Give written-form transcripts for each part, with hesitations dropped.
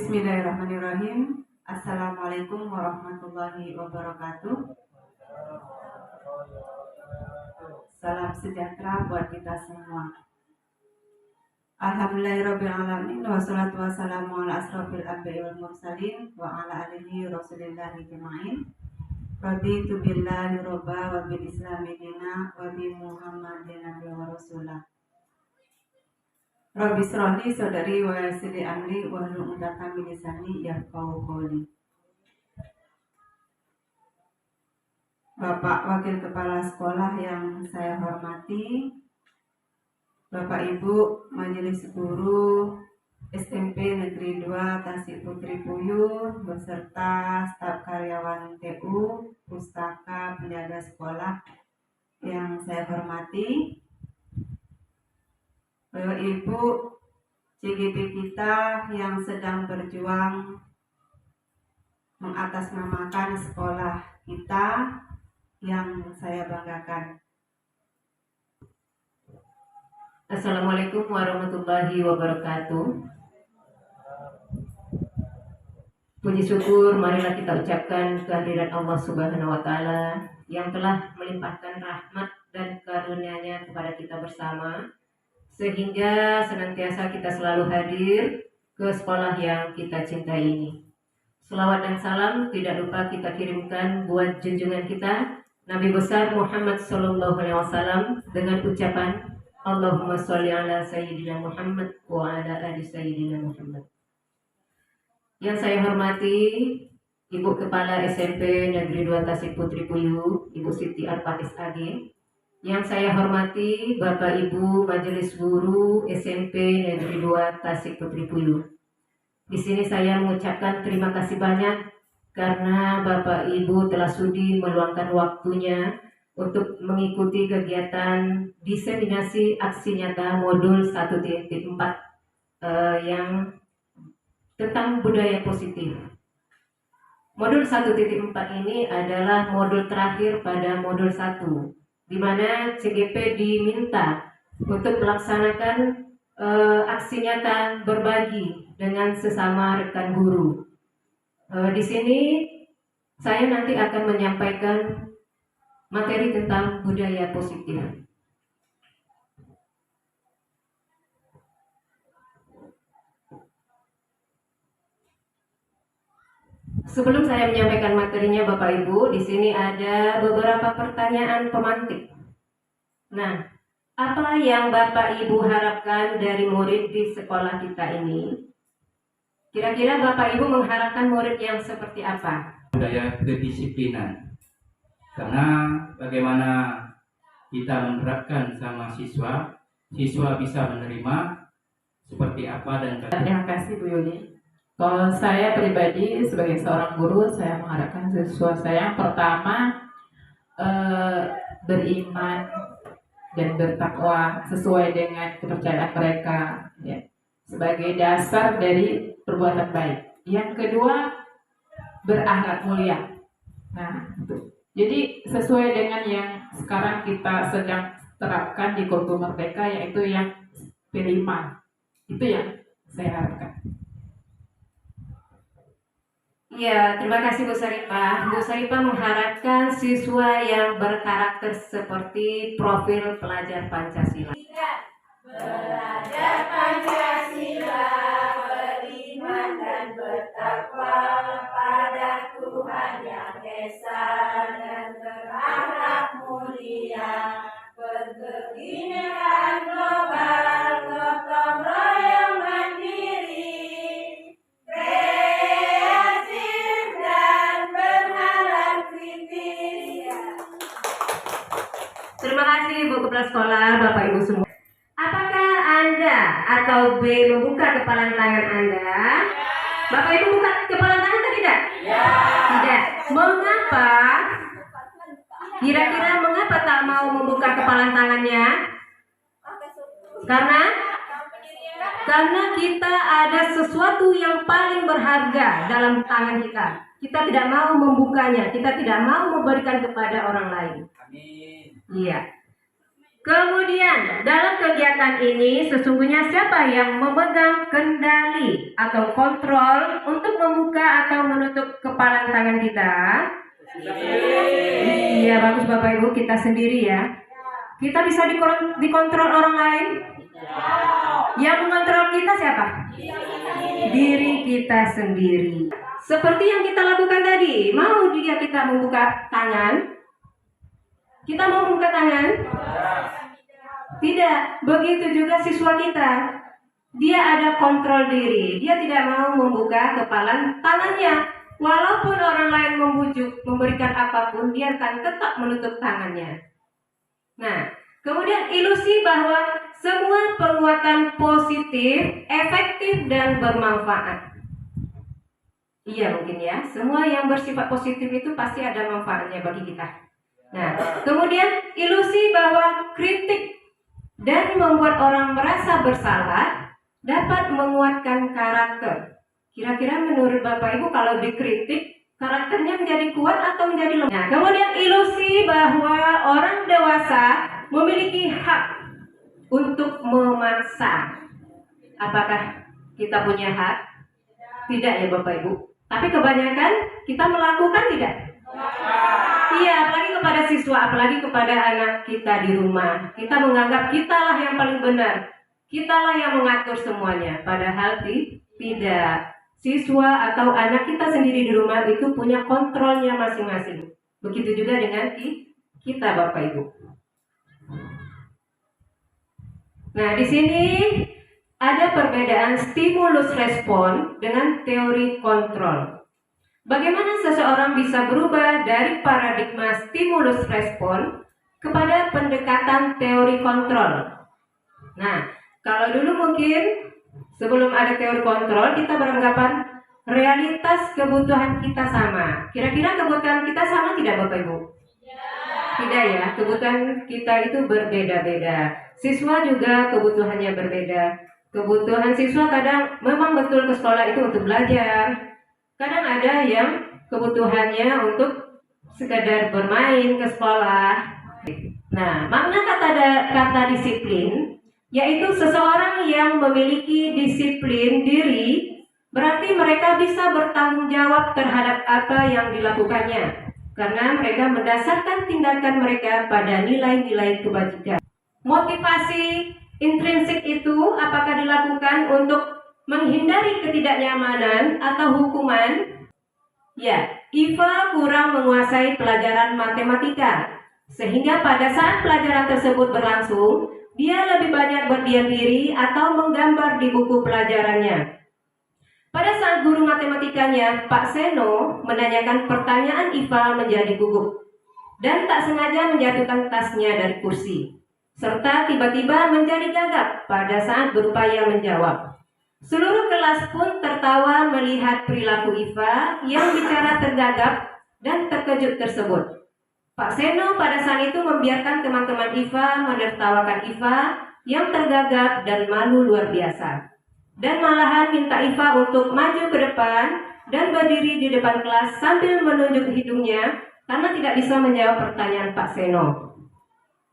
Bismillahirrahmanirrahim. Assalamualaikum warahmatullahi wabarakatuh. Salam sejahtera buat kita semua. Alhamdulillahirrabbilalamin. Wassalatu wassalamu ala asrofil anbiya'i wal mursalin wa ala alihi rasulillahi jema'in. Raditu billahi robba wa bil islami dina wa bi muhammadin nabi wa rasulah. Rabbi shrahli sadri wa yassir li amri wahlul 'uqdatam min lisani yafqahu qawli. Bapak Wakil Kepala Sekolah yang saya hormati, Bapak Ibu Majelis Guru SMP Negeri 2 Tasik Putri Puyuh beserta staf karyawan TU, pustaka, penjaga sekolah yang saya hormati, Ibu CGP kita yang sedang berjuang mengatasnamakan sekolah kita yang saya banggakan. Assalamualaikum warahmatullahi wabarakatuh. Puji syukur marilah kita ucapkan kehadirat Allah Subhanahu wa taala yang telah melimpahkan rahmat dan karunia-Nya kepada kita bersama, sehingga senantiasa kita selalu hadir ke sekolah yang kita cintai ini. Selawat dan salam tidak lupa kita kirimkan buat junjungan kita Nabi besar Muhammad sallallahu alaihi wasallam dengan ucapan Allahumma sholli ala sayyidina Muhammad wa ala ali sayyidina Muhammad. Yang saya hormati Ibu Kepala SMP Negeri 2 Tasik Putri Puyuh, Ibu Siti Arpatis AG. Yang saya hormati Bapak Ibu Majelis Guru SMP Negeri 2 Tasik Putri Puyuh. Di sini saya mengucapkan terima kasih banyak karena Bapak Ibu telah sudi meluangkan waktunya untuk mengikuti kegiatan diseminasi aksi nyata modul 1.4 yang tentang budaya positif. Modul 1.4 ini adalah modul terakhir pada modul 1, di mana CGP diminta untuk melaksanakan aksi nyata berbagi dengan sesama rekan guru. Di sini saya nanti akan menyampaikan materi tentang budaya positif. Sebelum saya menyampaikan materinya Bapak Ibu, di sini ada beberapa pertanyaan pemantik. Nah, apa yang Bapak Ibu harapkan dari murid di sekolah kita ini? Kira-kira Bapak Ibu mengharapkan murid yang seperti apa? Budaya kedisiplinan. Karena bagaimana kita menerapkan sama siswa bisa menerima seperti apa dan terima kasih Bu Yuli. Kalau saya pribadi sebagai seorang guru, saya mengharapkan siswa saya yang pertama beriman dan bertakwa sesuai dengan kepercayaan mereka, ya, sebagai dasar dari perbuatan baik. Yang kedua, berakhlak mulia. Nah, jadi sesuai dengan yang sekarang kita sedang terapkan di kurikulum Merdeka, yaitu yang P5. Itu yang saya harapkan. Ya, terima kasih Bu Saripah. Bu Saripah mengharapkan siswa yang berkarakter seperti profil pelajar Pancasila. Belajar Pancasila, beriman dan bertakwa pada Tuhan Yang Esa dan berakhlak mulia, berkebinekaan global, gotong royong mandiri, kreatif dan bernalar kritis. Terima kasih Bu Kepala Sekolah, Bapak Ibu semua. Apakah Anda atau B membuka kepalan tangan Anda? Bapak Ibu buka kepalan tangan atau tidak? Tidak. Mengapa? Kira-kira mengapa tak mau membuka kepalan tangannya? Karena kita ada sesuatu yang paling berharga dalam tangan kita. Kita tidak mau membukanya, kita tidak mau memberikan kepada orang lain. Amin. Iya. Kemudian, dalam kegiatan ini sesungguhnya siapa yang memegang kendali atau kontrol untuk membuka atau menutup kepalan tangan kita? Iya, bagus Bapak Ibu, kita sendiri ya. Kita bisa dikontrol orang lain? Yang mengontrol kita siapa? Diri kita sendiri. Seperti yang kita lakukan tadi, mau juga kita membuka tangan? Kita mau membuka tangan? Tidak. Begitu juga siswa kita. Dia ada kontrol diri. Dia tidak mau membuka kepalan tangannya. Walaupun orang lain membujuk, memberikan apapun, dia akan tetap menutup tangannya. Nah, kemudian ilusi bahwa semua penguatan positif, efektif, dan bermanfaat. Iya mungkin ya, semua yang bersifat positif itu pasti ada manfaatnya bagi kita. Nah, kemudian ilusi bahwa kritik dan membuat orang merasa bersalah dapat menguatkan karakter. Kira-kira menurut Bapak Ibu kalau dikritik, karakternya menjadi kuat atau menjadi lemah? Nah, kemudian ilusi bahwa orang dewasa memiliki hak untuk memaksa. Apakah kita punya hak? Tidak ya Bapak Ibu. Tapi kebanyakan kita melakukan tidak? Iya, apalagi kepada siswa, apalagi kepada anak kita di rumah. Kita menganggap kitalah yang paling benar. Kitalah yang mengatur semuanya. Padahal tidak. Siswa atau anak kita sendiri di rumah itu punya kontrolnya masing-masing. Begitu juga dengan kita Bapak Ibu. Nah, di sini ada perbedaan stimulus respon dengan teori kontrol. Bagaimana seseorang bisa berubah dari paradigma stimulus respon kepada pendekatan teori kontrol? Nah, kalau dulu mungkin sebelum ada teori kontrol kita beranggapan realitas kebutuhan kita sama. Kira-kira kebutuhan kita sama tidak Bapak Ibu? Tidak ya, kebutuhan kita itu berbeda-beda. Siswa juga kebutuhannya berbeda. Kebutuhan siswa kadang memang betul ke sekolah itu untuk belajar. Kadang ada yang kebutuhannya untuk sekadar bermain ke sekolah. Nah, makna kata disiplin yaitu seseorang yang memiliki disiplin diri, berarti mereka bisa bertanggung jawab terhadap apa yang dilakukannya karena mereka mendasarkan tindakan mereka pada nilai-nilai kebajikan. Motivasi intrinsik itu apakah dilakukan untuk menghindari ketidaknyamanan atau hukuman? Ya, Iva kurang menguasai pelajaran matematika, sehingga pada saat pelajaran tersebut berlangsung, dia lebih banyak berdiam diri atau menggambar di buku pelajarannya. Pada saat guru matematikanya, Pak Seno, menanyakan pertanyaan, Iva menjadi gugup dan tak sengaja menjatuhkan tasnya dari kursi, serta tiba-tiba menjadi gagap pada saat berupaya menjawab. Seluruh kelas pun tertawa melihat perilaku Iva yang bicara tergagap dan terkejut tersebut. Pak Seno pada saat itu membiarkan teman-teman Iva menertawakan Iva yang tergagap dan malu luar biasa. Dan malahan minta Iva untuk maju ke depan dan berdiri di depan kelas sambil menunjuk hidungnya karena tidak bisa menjawab pertanyaan Pak Seno.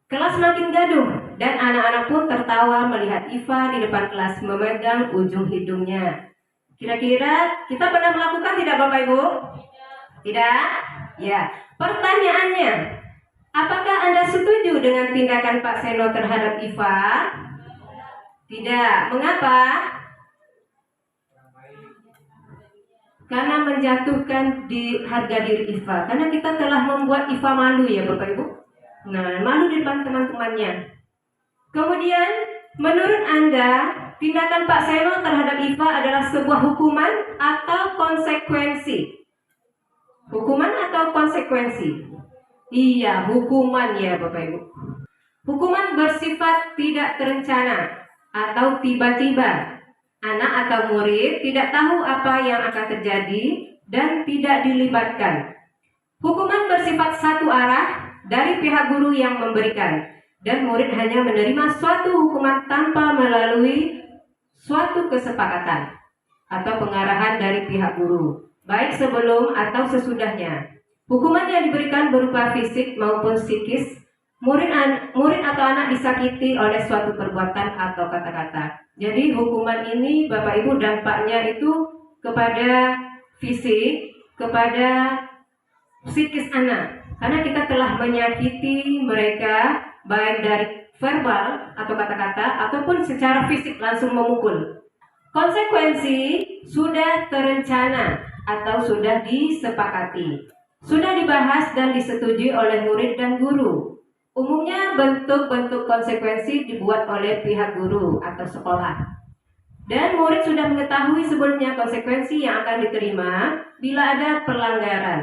Kelas makin gaduh dan anak-anak pun tertawa melihat Iva di depan kelas memegang ujung hidungnya. Kira-kira kita pernah melakukan tidak Bapak Ibu? Tidak? Ya. Pertanyaannya, apakah Anda setuju dengan tindakan Pak Seno terhadap Iva? Tidak. Mengapa? Karena menjatuhkan di harga diri Iva. Karena kita telah membuat Iva malu ya Bapak Ibu. Nah, malu di depan teman-temannya. Kemudian, menurut Anda, tindakan Pak Seno terhadap Iva adalah sebuah hukuman atau konsekuensi? Hukuman atau konsekuensi? Iya, hukuman ya Bapak Ibu. Hukuman bersifat tidak terencana atau tiba-tiba. Anak atau murid tidak tahu apa yang akan terjadi dan tidak dilibatkan. Hukuman bersifat satu arah dari pihak guru yang memberikan, dan murid hanya menerima suatu hukuman tanpa melalui suatu kesepakatan atau pengarahan dari pihak guru, baik sebelum atau sesudahnya. Hukuman yang diberikan berupa fisik maupun psikis murid atau anak disakiti oleh suatu perbuatan atau kata-kata. Jadi hukuman ini Bapak Ibu dampaknya itu kepada fisik, kepada psikis anak. Karena kita telah menyakiti mereka baik dari verbal atau kata-kata ataupun secara fisik langsung memukul. Konsekuensi sudah terencana atau sudah disepakati, sudah dibahas dan disetujui oleh murid dan guru. Umumnya bentuk-bentuk konsekuensi dibuat oleh pihak guru atau sekolah. Dan murid sudah mengetahui sebelumnya konsekuensi yang akan diterima bila ada pelanggaran.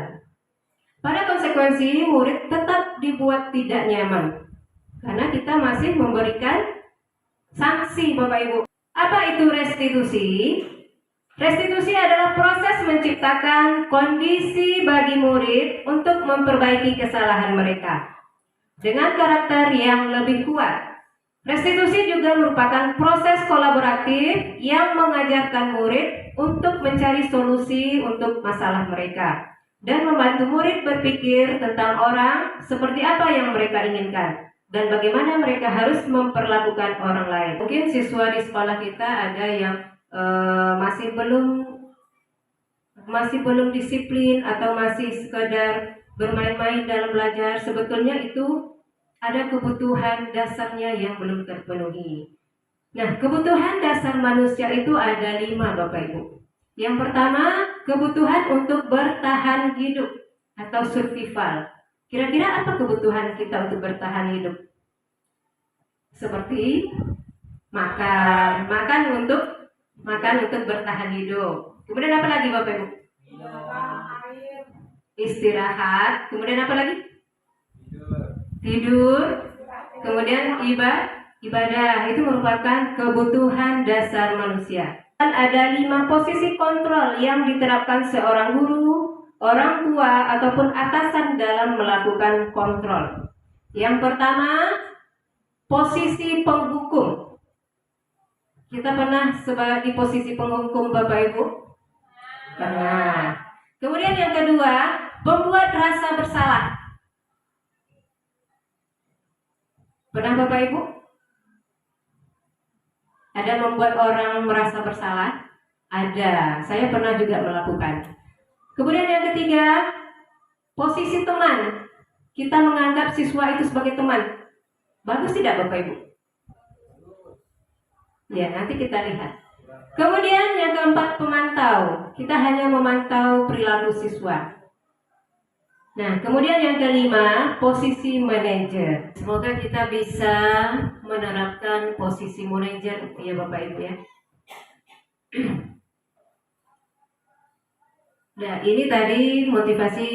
Pada konsekuensi, murid tetap dibuat tidak nyaman karena kita masih memberikan sanksi, Bapak Ibu. Apa itu restitusi? Restitusi adalah proses menciptakan kondisi bagi murid untuk memperbaiki kesalahan mereka dengan karakter yang lebih kuat. Restitusi juga merupakan proses kolaboratif yang mengajarkan murid untuk mencari solusi untuk masalah mereka dan membantu murid berpikir tentang orang seperti apa yang mereka inginkan dan bagaimana mereka harus memperlakukan orang lain. Mungkin siswa di sekolah kita ada yang masih belum disiplin atau masih sekedar bermain-main dalam belajar. Sebetulnya itu ada kebutuhan dasarnya yang belum terpenuhi. Nah, kebutuhan dasar manusia itu ada 5, Bapak Ibu. Yang pertama, kebutuhan untuk bertahan hidup atau survival. Kira-kira apa kebutuhan kita untuk bertahan hidup? Seperti makan untuk bertahan hidup. Kemudian apa lagi, Bapak Ibu? Istirahat. Kemudian apa lagi? Tidur. Kemudian ibadah. Itu merupakan kebutuhan dasar manusia. Dan ada 5 posisi kontrol yang diterapkan seorang guru, orang tua, ataupun atasan dalam melakukan kontrol. Yang pertama, posisi penghukum. Kita pernah di posisi penghukum, Bapak Ibu? Pernah. Kemudian yang kedua, membuat rasa bersalah. Pernah, Bapak Ibu? Ada membuat orang merasa bersalah? Ada. Saya pernah juga melakukan. Kemudian yang ketiga, posisi teman. Kita menganggap siswa itu sebagai teman. Bagus tidak, Bapak Ibu? Ya, nanti kita lihat. Kemudian yang keempat, pemantau. Kita hanya memantau perilaku siswa. Nah, kemudian yang kelima, posisi manajer. Semoga kita bisa menerapkan posisi manajer, ya Bapak Ibu ya. Nah, ini tadi motivasi.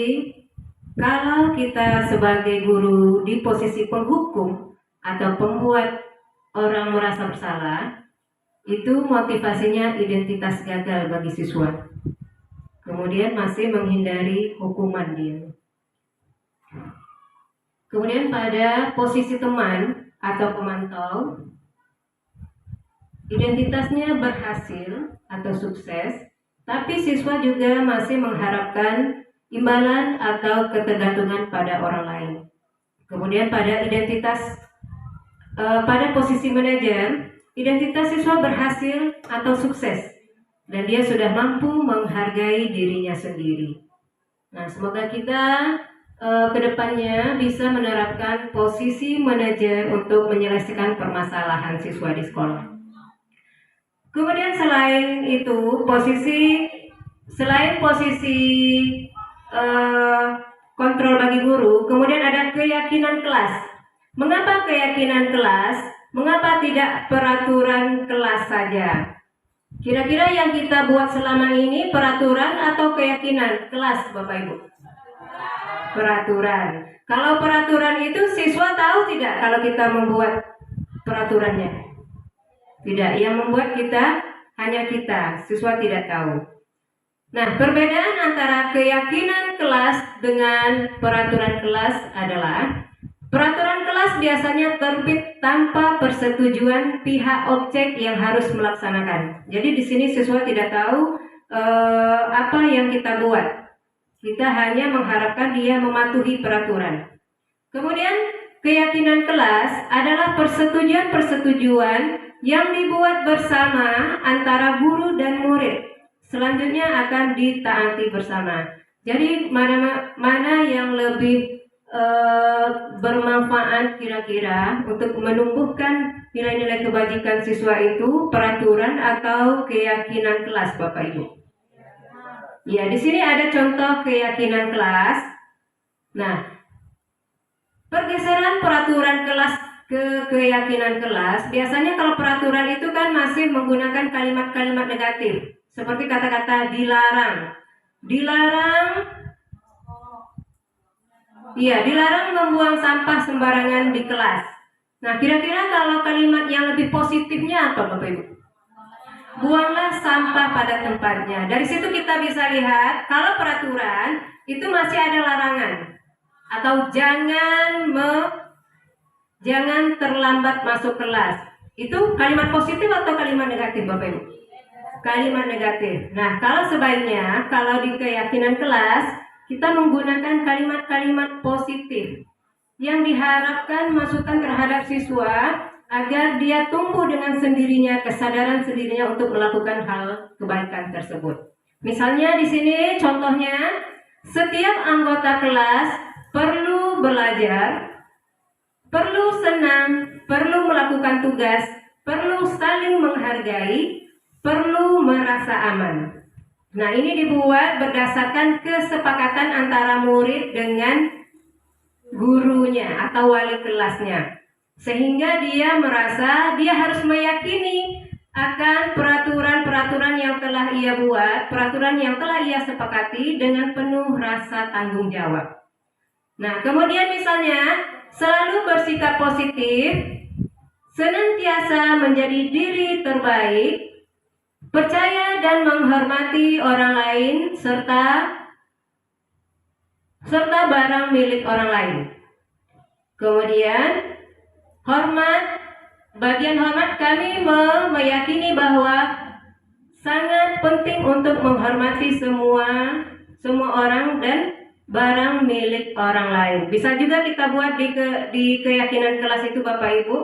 Kalau kita sebagai guru di posisi penghukum atau pembuat orang merasa bersalah, itu motivasinya identitas gagal bagi siswa. Kemudian masih menghindari hukuman dia. Kemudian pada posisi teman atau pemantau, identitasnya berhasil atau sukses, tapi siswa juga masih mengharapkan imbalan atau ketergantungan pada orang lain. Kemudian pada pada posisi manajer, identitas siswa berhasil atau sukses dan dia sudah mampu menghargai dirinya sendiri. Nah, semoga kita kedepannya bisa menerapkan posisi manajer untuk menyelesaikan permasalahan siswa di sekolah. Kemudian selain itu, selain posisi kontrol bagi guru, kemudian ada keyakinan kelas. Mengapa keyakinan kelas? Mengapa tidak peraturan kelas saja? Kira-kira yang kita buat selama ini peraturan atau keyakinan kelas, Bapak Ibu? Peraturan. Kalau peraturan itu siswa tahu tidak kalau kita membuat peraturannya? Tidak, yang membuat hanya kita, siswa tidak tahu. Nah, perbedaan antara keyakinan kelas dengan peraturan kelas adalah peraturan kelas biasanya terbit tanpa persetujuan pihak objek yang harus melaksanakan. Jadi di sini siswa tidak tahu apa yang kita buat. Kita hanya mengharapkan dia mematuhi peraturan. Kemudian keyakinan kelas adalah persetujuan-persetujuan yang dibuat bersama antara guru dan murid. Selanjutnya akan ditaati bersama. Jadi mana yang lebih bermanfaat kira-kira untuk menumbuhkan nilai-nilai kebajikan siswa itu, peraturan atau keyakinan kelas, Bapak Ibu? Ya, di sini ada contoh keyakinan kelas. Nah, pergeseran peraturan kelas ke keyakinan kelas, biasanya kalau peraturan itu kan masih menggunakan kalimat-kalimat negatif, seperti kata-kata dilarang. Dilarang membuang sampah sembarangan di kelas. Nah, kira-kira kalau kalimat yang lebih positifnya apa, Bapak Ibu? Buanglah sampah pada tempatnya. Dari situ kita bisa lihat kalau peraturan itu masih ada larangan atau jangan terlambat masuk kelas. Itu kalimat positif atau kalimat negatif, Bapak Ibu? Kalimat negatif. Nah, kalau sebaiknya kalau di keyakinan kelas kita menggunakan kalimat-kalimat positif yang diharapkan masukan terhadap siswa agar dia tumbuh dengan sendirinya, kesadaran sendirinya untuk melakukan hal kebaikan tersebut. Misalnya di sini contohnya, setiap anggota kelas perlu belajar, perlu senang, perlu melakukan tugas, perlu saling menghargai, perlu merasa aman. Nah, ini dibuat berdasarkan kesepakatan antara murid dengan gurunya atau wali kelasnya. Sehingga dia merasa dia harus meyakini akan peraturan-peraturan yang telah ia buat, peraturan yang telah ia sepakati dengan penuh rasa tanggung jawab. Nah, kemudian misalnya selalu bersikap positif, senantiasa menjadi diri terbaik, percaya dan menghormati orang lain, serta barang milik orang lain. Kemudian bagian hormat, kami meyakini bahwa sangat penting untuk menghormati semua orang dan barang milik orang lain. Bisa juga kita buat di keyakinan kelas itu, Bapak Ibu.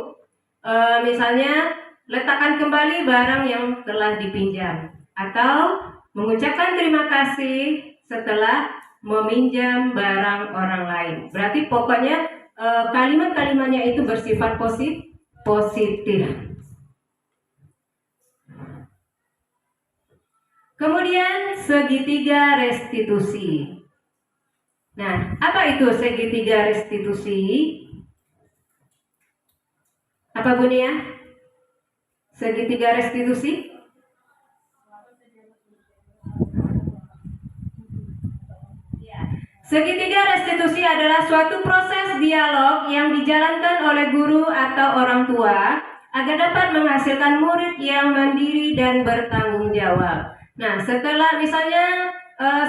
Misalnya letakkan kembali barang yang telah dipinjam, atau mengucapkan terima kasih setelah meminjam barang orang lain. Berarti pokoknya kalimat-kalimatnya itu bersifat positif. Kemudian segitiga restitusi. Nah, apa itu segitiga restitusi? Apa bunyinya? Segitiga restitusi? Segitiga restitusi adalah suatu proses dialog yang dijalankan oleh guru atau orang tua agar dapat menghasilkan murid yang mandiri dan bertanggung jawab. Nah, setelah misalnya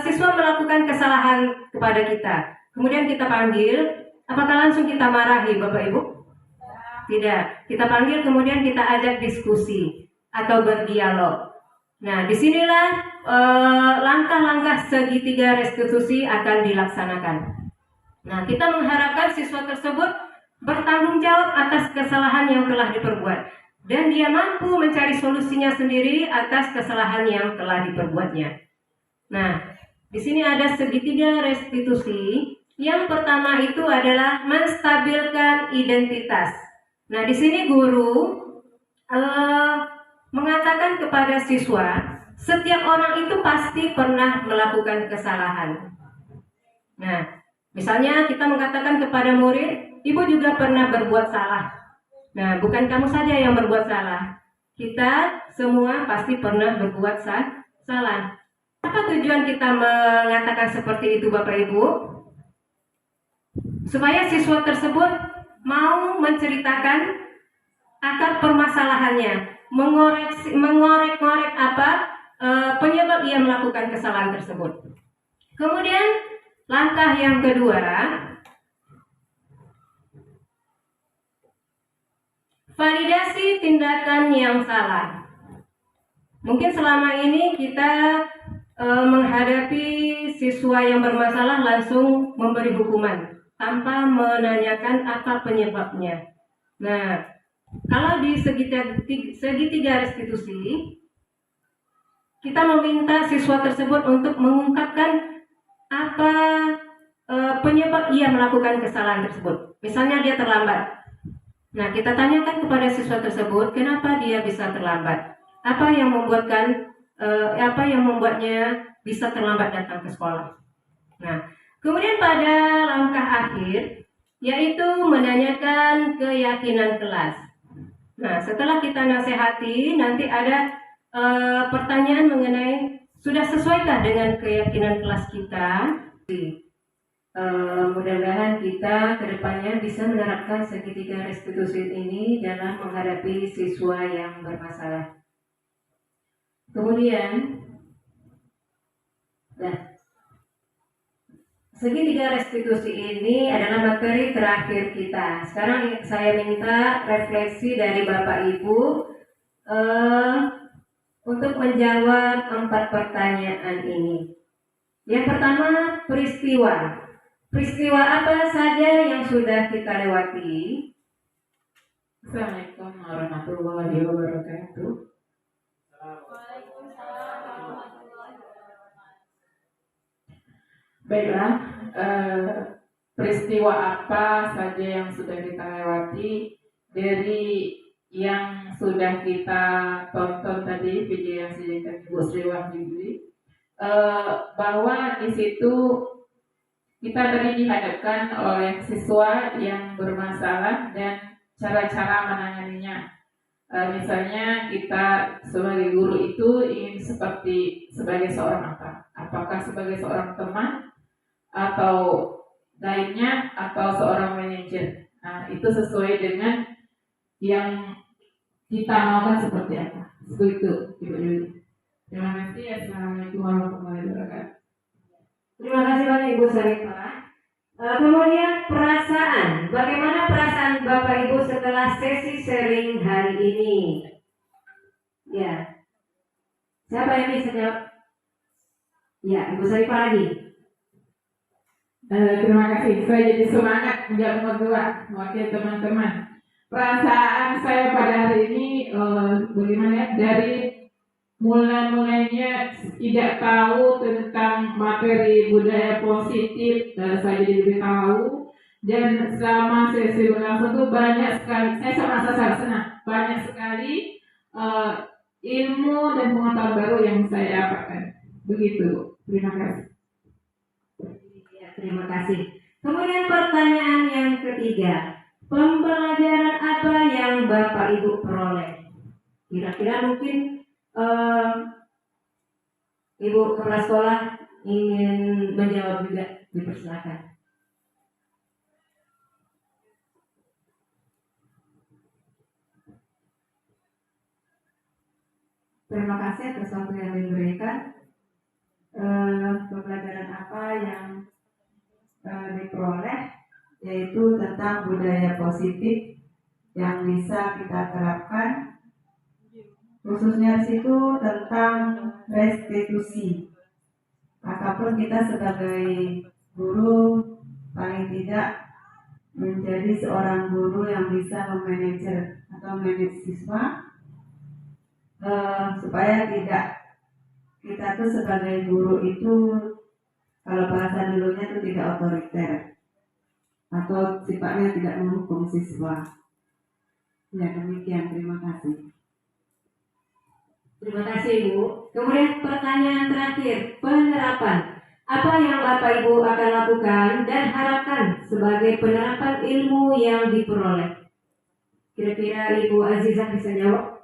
siswa melakukan kesalahan kepada kita, kemudian kita panggil, apakah langsung kita marahi, Bapak Ibu? Tidak, kita panggil kemudian kita ajak diskusi atau berdialog. Nah, disinilah langkah-langkah segitiga restitusi akan dilaksanakan. Nah, kita mengharapkan siswa tersebut bertanggung jawab atas kesalahan yang telah diperbuat, dan dia mampu mencari solusinya sendiri atas kesalahan yang telah diperbuatnya. Nah, di sini ada segitiga restitusi. Yang pertama itu adalah menstabilkan identitas. Nah, di sini guru mengatakan kepada siswa, setiap orang itu pasti pernah melakukan kesalahan. Nah, misalnya kita mengatakan kepada murid, ibu juga pernah berbuat salah. Nah, bukan kamu saja yang berbuat salah. Kita semua pasti pernah berbuat salah. Apa tujuan kita mengatakan seperti itu, Bapak Ibu? Supaya siswa tersebut mau menceritakan akar permasalahannya, mengorek-ngorek apa penyebab ia melakukan kesalahan tersebut. Kemudian langkah yang kedua, validasi tindakan yang salah. Mungkin selama ini kita menghadapi siswa yang bermasalah langsung memberi hukuman tanpa menanyakan apa penyebabnya. Nah, kalau di segitiga restitusi, kita meminta siswa tersebut untuk mengungkapkan apa penyebab ia melakukan kesalahan tersebut. Misalnya dia terlambat. Nah, kita tanyakan kepada siswa tersebut kenapa dia bisa terlambat. Apa yang membuatnya bisa terlambat datang ke sekolah. Nah, kemudian pada langkah akhir yaitu menanyakan keyakinan kelas. Nah, setelah kita nasihati, nanti ada pertanyaan mengenai sudah sesuaikah dengan keyakinan kelas kita. Mudah-mudahan kita kedepannya bisa menerapkan segitiga restitusi ini dalam menghadapi siswa yang bermasalah. Kemudian, segitiga restitusi ini adalah materi terakhir kita. Sekarang saya minta refleksi dari Bapak Ibu untuk menjawab 4 pertanyaan ini. Yang pertama, peristiwa. Peristiwa apa saja yang sudah kita lewati? Assalamualaikum warahmatullahi wabarakatuh. Baiklah, peristiwa apa saja yang sudah kita lewati dari yang sudah kita tonton tadi, video yang sudah Ibu Sri Wahyudi, bahwa di situ kita tadi dihadapkan oleh siswa yang bermasalah dan cara-cara menanganinya. Misalnya kita sebagai guru itu ingin sebagai seorang apa? Apakah sebagai seorang teman atau lainnya atau seorang manajer? Nah, itu sesuai dengan yang kita maukan seperti apa. Begitu, Ibu Yuli. Terima kasih. Assalamualaikum warahmatullahi wabarakatuh. Terima kasih banyak Ibu Sarifah. Kemudian perasaan. Bagaimana perasaan Bapak Ibu setelah sesi sharing hari ini? Ya. Siapa yang bisa jawab? Ya, Ibu Sarifah lagi. Terima kasih. Saya jadi semangat menjawab nomor 2. Oke teman-teman. Perasaan saya pada hari ini bagaimana ya? Dari mulainya tidak tahu tentang materi budaya positif, saya jadi lebih tahu, dan selama sesi berlangsung itu banyak sekali, saya merasa sangat senang, banyak sekali ilmu dan pengetahuan baru yang saya dapatkan. Begitu, terima kasih. Ya, terima kasih. Kemudian pertanyaan yang ketiga, pembelajaran apa yang Bapak Ibu peroleh? Kira-kira mungkin Ibu kepala sekolah ingin menjawab juga, dipersilakan. Terima kasih atas waktu yang diberikan. Pembelajaran apa yang diperoleh yaitu tentang budaya positif yang bisa kita terapkan, khususnya di situ tentang restitusi. Apapun kita sebagai guru paling tidak menjadi seorang guru yang bisa memanajer atau manage siswa, supaya tidak kita tuh sebagai guru itu, kalau bahasa dulunya itu tidak otoriter atau sifatnya tidak menghukum siswa. Ya, demikian, terima kasih. Terima kasih Ibu. Kemudian pertanyaan terakhir, penerapan. Apa yang Bapak Ibu akan lakukan dan harapkan sebagai penerapan ilmu yang diperoleh? Kira-kira Ibu Azizah bisa jawab?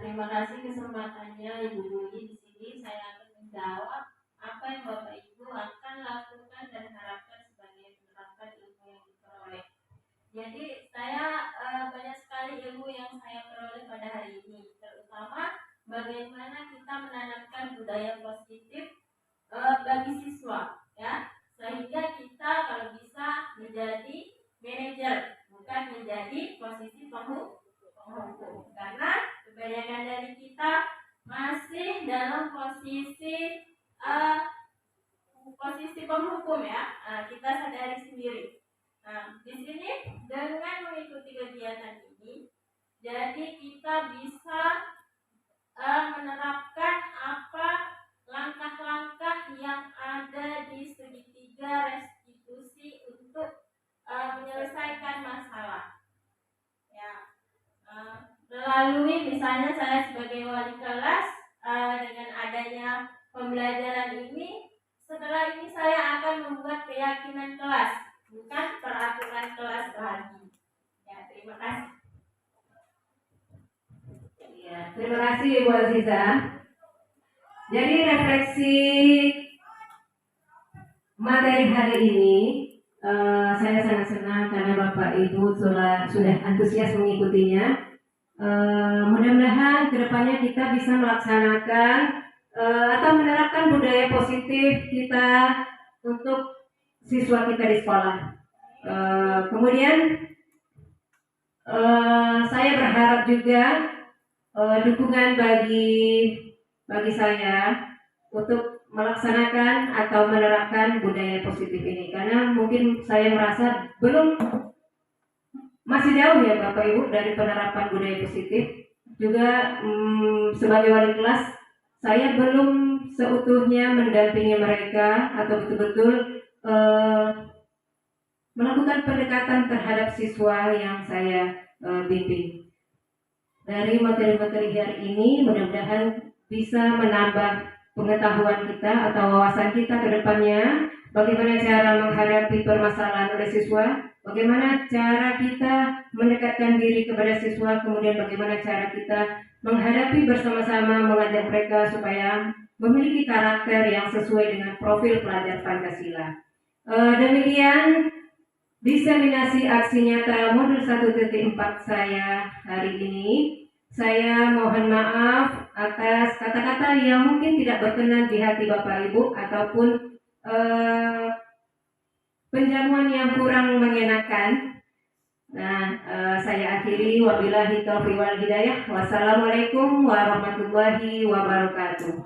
Terima kasih kesempatannya Ibu Yuli. Di sini saya akan menjawab apa yang Bapak Ibu akan lakukan dan harapkan sebagai penerapan ilmu yang diperoleh. Jadi saya banyak sekali ilmu yang saya peroleh pada hari ini, terutama bagaimana kita menanamkan budaya positif bagi siswa, ya, sehingga kita kalau bisa menjadi manajer, bukan menjadi posisi penghukum, karena kebanyakan dari kita masih dalam posisi ya, kita sadari sendiri. Nah, di sini dengan mengikuti kegiatan ini, jadi kita bisa menerapkan apa langkah-langkah yang ada di segitiga restitusi untuk menyelesaikan masalah. Ya, melalui misalnya saya sebagai wali kelas, dengan adanya pembelajaran ini, setelah ini saya akan membuat keyakinan kelas, bukan peraturan kelas lagi. Ya, terima kasih. Ya, terima kasih Ibu Aziza. Jadi refleksi materi hari ini, saya sangat senang karena Bapak Ibu sudah antusias mengikutinya. Mudah-mudahan kedepannya kita bisa melaksanakan atau menerapkan budaya positif kita untuk siswa kita di sekolah. Kemudian saya berharap juga dukungan bagi saya untuk melaksanakan atau menerapkan budaya positif ini, karena mungkin saya merasa masih jauh ya Bapak Ibu dari penerapan budaya positif. Juga sebagai wali kelas, saya belum seutuhnya mendampingi mereka atau betul-betul melakukan pendekatan terhadap siswa yang saya bimbing. Dari materi-materi hari ini mudah-mudahan bisa menambah pengetahuan kita atau wawasan kita ke depannya, bagaimana cara menghadapi permasalahan oleh siswa, bagaimana cara kita mendekatkan diri kepada siswa, kemudian bagaimana cara kita menghadapi bersama-sama mengajak mereka supaya memiliki karakter yang sesuai dengan profil pelajar Pancasila. Demikian diseminasi aksi nyata modul 1.4 saya hari ini. Saya mohon maaf atas kata-kata yang mungkin tidak berkenan di hati Bapak Ibu ataupun penjamuan yang kurang mengenakan. Nah, saya akhiri, wabillahi taufiq wal hidayah. Wassalamualaikum warahmatullahi wabarakatuh.